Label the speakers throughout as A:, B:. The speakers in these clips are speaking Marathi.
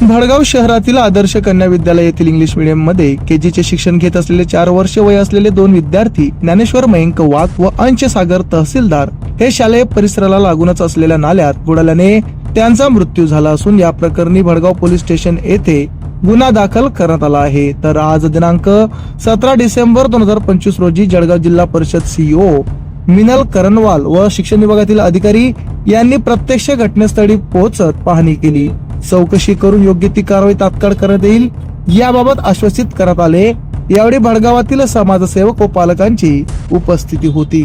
A: भडगाव शहरातील आदर्श कन्या विद्यालय येथील इंग्लिश मीडियम मध्ये केजीचे शिक्षण घेत असलेले 4 वर्ष वय असलेले 2 विद्यार्थी ज्ञानेश्वर मयंक वाघ व अंश सागर तहसीलदार हे शालेय परिसराला लागूनच असलेल्या नाल्यात बुडाल्याने त्यांचा मृत्यू झाला असून या प्रकरणी भडगाव पोलीस स्टेशन येथे गुन्हा दाखल करण्यात आला आहे। तर आज दिनांक 17 डिसेंबर 2025 रोजी जळगाव जिल्हा परिषद सीईओ मिनल करणवाल व शिक्षण विभागातील अधिकारी यांनी प्रत्यक्ष घटनास्थळी पोहोचत पाहणी केली। चौकशी करून योग्य ती कारवाई तात्काळ करण्यात येईल याबाबत आश्वासित करण्यात आले। यावेळी भडगावातील समाजसेवक व पालकांची उपस्थिती होती।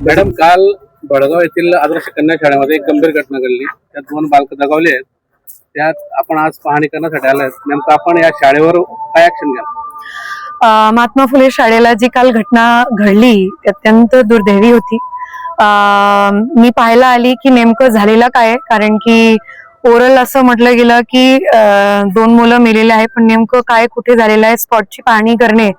B: मॅडम, काल भडगाव येथील आदर्श कन्या शाळेमध्ये एक गंभीर घटना घडली। त्यात 2 बालक दगावले आहेत। त्यात आपण आज पाहणी करण्यासाठी आलाय। नेमकं आपण या शाळेवर काय ऍक्शन घ्याल?
C: महात्मा फुले शाळेला जी काल घटना घडली ती अत्यंत दुर्दैवी होती। मी पाहायला आली की नेमकं झालेलं काय, कारण की ओरल असं म्हटलं गेलं की 2 मुलं मेलेले आहे, पण नेमकं काय कुठे झालेलं आहे स्पॉटची पाहणी करणे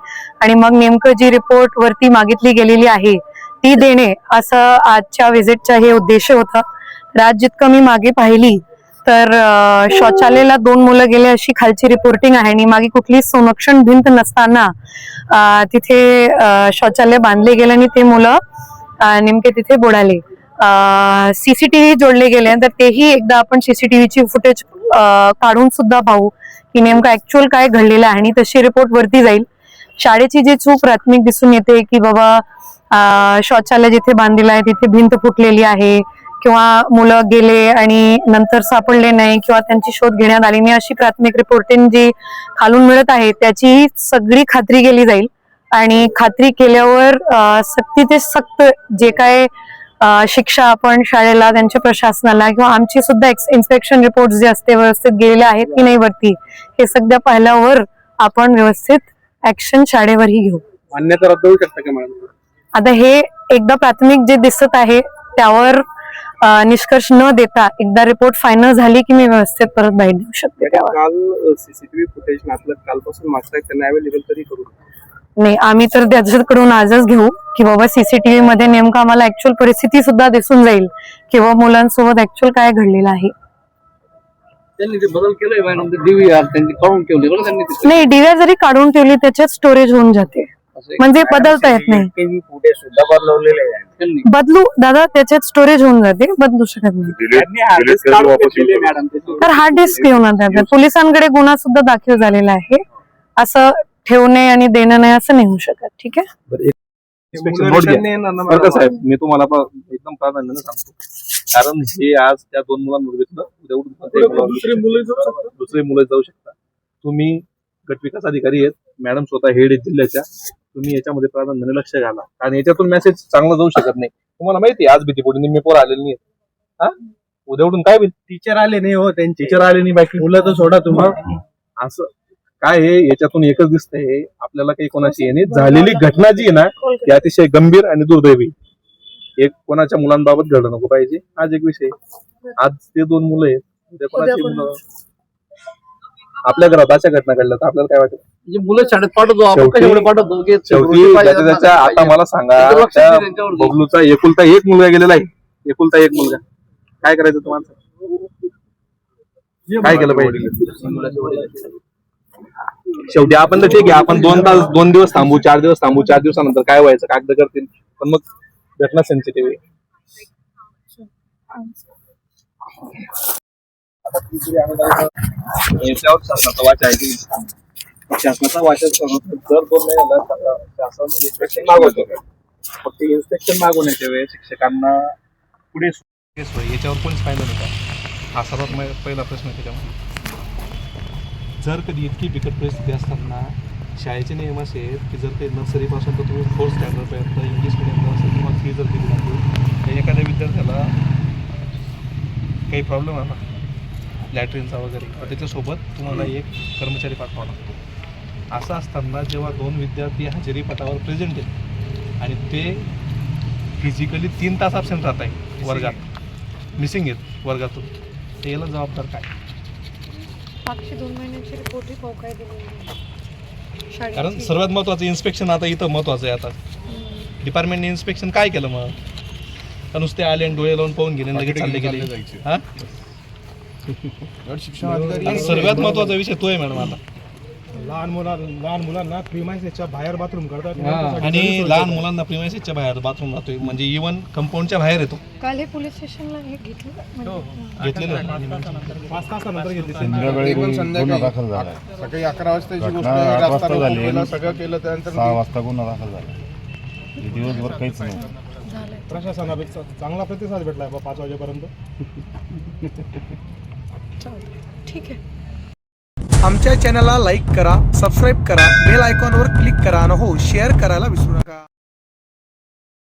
C: आणि मग नेमकं जी रिपोर्ट वरती मागितली गेलेली आहे ती देणे, असं आजच्या व्हिजिटचा हे उद्देश होता। आज जितकं मी मागे पाहिली तर शौचालयाला 2 मुलं गेले अशी खालची रिपोर्टिंग आहे आणि मागे कुठली संरक्षण भिंत नसताना तिथे शौचालय बांधले गेले आणि ते मुलं नेमके तिथे बुडाले। सीसीटीव्ही जोडले गेले तर तेही एकदा आपण सीसीटीव्हीची फुटेज काढून सुद्धा पाहू की नेमकं ऍक्च्युअल काय घडलेलं आहे आणि तशी रिपोर्ट वरती जाईल। शाळेची जी चूक प्राथमिक दिसून येते की बाबा शौचालय जिथे बांधलेलं आहे तिथे भिंत फुटलेली आहे किंवा मुलं गेले आणि नंतर सापडले नाही किंवा त्यांची शोध घेण्यात आली नाही, अशी प्राथमिक रिपोर्टिंग जी खालून मिळत आहे त्याची सगळी खात्री केली जाईल आणि खात्री केल्यावर सक्ती ते सक्त जे काय शिक्षा आपण शाळेला, त्यांच्या प्रशासनाला किंवा आमची सुद्धा इन्स्पेक्शन रिपोर्ट जे असते व्यवस्थित गेलेले आहेत की नाही वरती, हे सगळं पाहिल्यावर आपण व्यवस्थित ऍक्शन शाळेवरही घेऊ।
B: मान्यता रद्द होऊ शकते का मॅडम?
C: आता हे एकदा प्राथमिक जे दिसत आहे त्यावर निष्कर्ष न देता एकदा रिपोर्ट फायनल झाली की मी व्यवस्थित परत बाहेर देऊ शकते।
B: काल सीसीटीव्ही फुटेज नातलं कालपासून मागताय, त्यांना अवेलेबल तरी करू
C: नाही, आम्ही तर त्याच्याकडून आजच घेऊ की बाबा सीसीटीव्ही मध्ये नेमकं आम्हाला ऍक्च्युअल परिस्थिती सुद्धा दिसून जाईल किंवा मुलांसोबत ऍक्च्युअल काय घडलेलं आहे।
B: त्यांनी ते बदल केलंय मॅडम, ते डीव्हीआर त्यांनी काढून ठेवले बरं त्यांनी।
C: नाही, डीव्हीआर जरी काढून ठेवली त्याच्यात स्टोरेज होऊन जाते, म्हणजे बदलता येत नाही।
B: फुटेज सुद्धा बदलवलेले आहे
C: बदलू दादा, त्याच्यात स्टोरेज होऊन जाते, बदलू शकत नाही। तर हार्ड डिस्क घेऊन आता पोलिसांकडे गुन्हा सुद्धा दाखल झालेला आहे। असं ठेवणे आणि देणं नाही असं नाही होऊ शकत। ठीक आहे
D: साहेब, मी तुम्हाला एकदम प्राधान्याने सांगतो, कारण हे आज त्या 2 मुलांमध्ये दुसरे मुलं जाऊ शकतात। तुम्ही गटविकास अधिकारी आहेत, मॅडम स्वतः हेड आहेत जिल्ह्याच्या, तुम्ही याच्यामध्ये प्राधान्याने लक्ष घाला आणि याच्यातून मेसेज चांगला जाऊ शकत नाही। तुम्हाला माहिती आहे आज भीतीपोटी निम्मे पोरं आलेले नाही, हा उद्या उठून काय टीचर आले नाही, हो त्यांचे टीचर आले नाही, बाकी मुलं तर सोडा तुम्ही। असं काय आहे, याच्यातून एकच दिसतंय आपल्याला काही कोणाची येणे झालेली घटना जी आहे ना ती अतिशय गंभीर आणि दुर्दैवी, एक कोणाच्या मुलांबाबत घडलं नको पाहिजे। आज एक विषय, आज ते 2 मुलं आहेत, उद्या कोणाची मुलं आपल्या घरात अशा घटना घडल्या तर आपल्याला काय वाटतं?
B: मुलं शाळेत पाठवतो
D: शेवटी त्याच्या आता मला सांगा, बबलूचा एकुलता 1 मुलगा गेलेला आहे, एकुलता 1 मुलगा, काय करायचं तुम्हाला? काय केलं पाहिजे? शेवटी आपण तर ठीक आहे, आपण 2 दिवस थांबू, 4 दिवस थांबू, 4 दिवसानंतर काय व्हायचं कागद करतील, पण मग घटना सेन्सिटिव्ह आहे। याच्यावर शासनाचा वाचा आहे की शासनाचा वाचा जर 2 महिन्याला शासन इन्स्पेक्शन मागवतो, फक्त इन्स्पेक्शन मागवण्याच्या वेळेस शिक्षकांना पुढे याच्यावर कोणीच पाहिलं नव्हतं। हा सर्वात पहिला प्रश्न त्याच्यामध्ये, जर कधी इतकी बिकट परिस्थिती असताना शाळेचे नियम असे आहेत की जर ते नर्सरीपासून तर तुम्ही 4th स्टँडर्डपर्यंत इंग्लिश मिडियमला असेल किंवा फी जर दिली जाते, एखाद्या विद्यार्थ्याला काही प्रॉब्लेम आला लॅट्रिनचा वगैरे, तर त्याच्यासोबत तुम्हाला एक कर्मचारी पाठवावा लागतो। असं असताना जेव्हा 2 विद्यार्थी हजेरी पटावर प्रेझेंट आहेत आणि ते फिजिकली 3 तास ॲब्सेंट राहत आहे वर्गात, मिसिंग आहेत वर्गातून, तर याला जबाबदार काय?
C: मागची 2 महिन्याची रिपोर्टही काय दिली,
D: कारण सर्वात महत्वाचं इन्स्पेक्शन आता इथं महत्वाचं आहे। आता डिपार्टमेंटने इन्स्पेक्शन काय केलं मग? नुसते आले आणि डोळे लावून पाहून गेले, लगेच चालले गेले, हा
E: आणि सर्वात महत्वाचा विषय तो आहे मॅडम आता.
F: लहान मुलांना प्रिमाइसेसच्या बाहेर बाथरूम करतात
E: आणि लहान मुलांना प्रिमाइसेसच्या बाहेर बाथरूम राहतोय, म्हणजे इव्हन कंपाऊंडच्या बाहेर येतो.
C: काल हे पोलीस स्टेशनला हे घेतलं
E: घेतलेलं
F: 5 तासानंतर घेतली.
G: संध्याकाळी गुन्हा दाखल झाला.
H: सकाळी 11 वाजताची गोष्ट
G: घटना
H: आहे.
G: 8
H: रस्ता
G: वाजता
H: रोको
G: झाली.
H: केलं, सगळं केलं, त्यानंतर
G: 6 वाजता गुन्हा दाखल झाला. दिवसभर काहीच नाही.
F: प्रशासनापेक्षा चांगला प्रतिसाद भेटलाय 5 वाजेपर्यंत.
C: ठीक आहे.
A: आमच्या चॅनलला लाईक करा, सबस्क्राईब करा, बेल आयकॉनवर क्लिक करा आणि हो शेअर करायला विसरू नका.